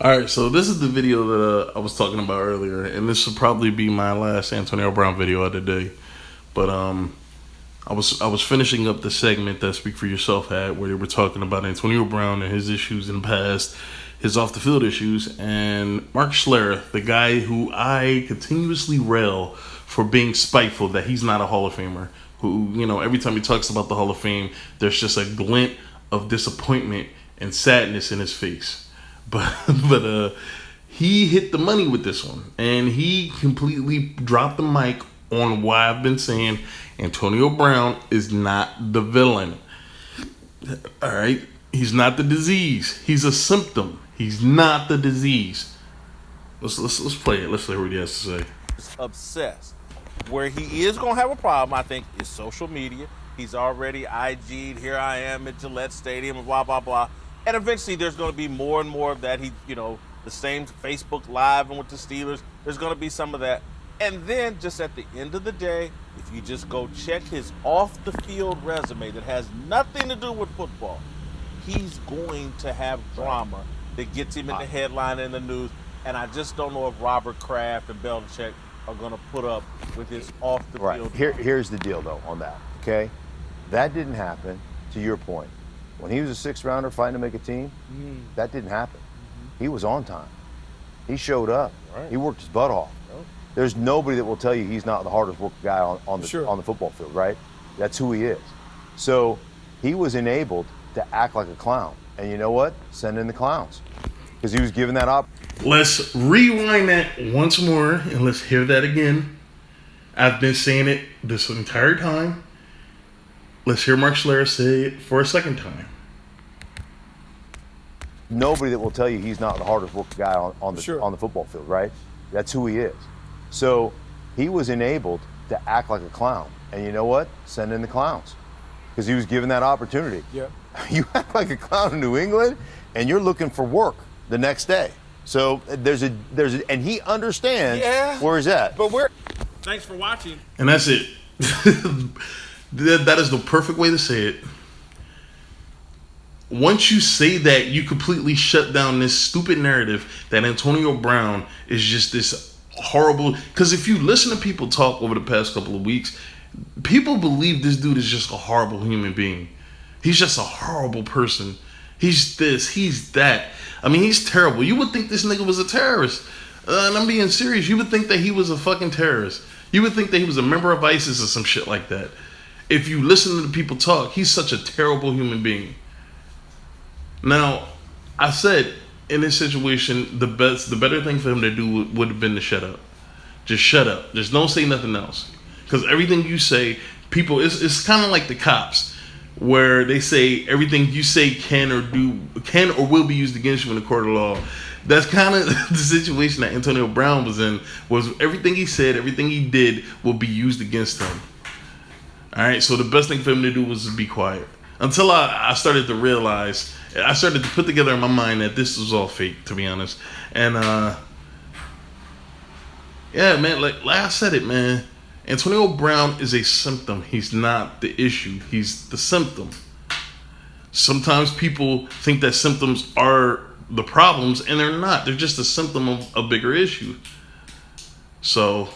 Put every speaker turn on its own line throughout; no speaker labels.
All right, so this is the video that I was talking about earlier, and this will probably be my last Antonio Brown video of the day. But I was finishing up the segment that Speak for Yourself had, where they were talking about Antonio Brown and his issues in the past, his off the field issues, and Mark Schlereth, the guy who I continuously rail for being spiteful that he's not a Hall of Famer. Who, every time he talks about the Hall of Fame, there's just a glint of disappointment and sadness in his face. But he hit the money with this one, and he completely dropped the mic on why I've been saying Antonio Brown is not the villain. All right, he's not the disease. He's a symptom. He's not the disease. Let's play it. Let's hear what he has to say.
Obsessed. Where he is going to have a problem, I think, is social media. He's already IG'd, here I am at Gillette Stadium, blah, blah, blah. And eventually there's going to be more and more of that. The same Facebook Live and with the Steelers, there's going to be some of that. And then just at the end of the day, if you just go check his off-the-field resume that has nothing to do with football, he's going to have drama that gets him in the headline in the news. And I just don't know if Robert Kraft and Belichick are going to put up with his off-the-field.
Right. Here's the deal, though, on that, okay? That didn't happen, to your point. When he was a sixth-rounder fighting to make a team, that didn't happen. He was on time. He showed up.
Right.
He worked his butt off.
Yep.
There's nobody that will tell you he's not the hardest working guy on the football field, right? That's who he is. So he was enabled to act like a clown. And you know what? Send in the clowns. Because he was given that opportunity.
Let's rewind that once more and let's hear that again. I've been saying it this entire time. Let's hear Mark Schlereth say it for a second time.
Nobody that will tell you he's not the hardest working guy on the football field, right? That's who he is. So he was enabled to act like a clown. And you know what? Send in the clowns. Because he was given that opportunity.
Yeah.
You act like a clown in New England, and you're looking for work the next day. So and he understands where he's at.
But thanks for watching.
And that's it. That is the perfect way to say it. Once you say that, you completely shut down this stupid narrative that Antonio Brown is just this horrible. Because if you listen to people talk over the past couple of weeks, people believe this dude is just a horrible human being. He's just a horrible person. He's this, he's that. I mean, he's terrible. You would think this nigga was a terrorist. And I'm being serious. You would think that he was a fucking terrorist. You would think that he was a member of ISIS or some shit like that. If you listen to the people talk, he's such a terrible human being. Now, I said in this situation, the better thing for him to do would have been to shut up. Just shut up. Just don't say nothing else. Because everything you say, it's kind of like the cops, where they say everything you say can or will be used against you in the court of law. That's kind of the situation that Antonio Brown was in. Was everything he said, everything he did will be used against him. All right, so the best thing for him to do was to be quiet. Until I started to realize, I started to put together in my mind that this was all fake, to be honest. And yeah, man, like I said it, man. Antonio Brown is a symptom. He's not the issue. He's the symptom. Sometimes people think that symptoms are the problems, and they're not. They're just a symptom of a bigger issue. So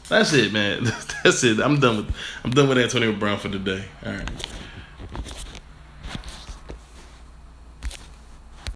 that's it, man. That's it. I'm done with Antonio Brown for today. All right.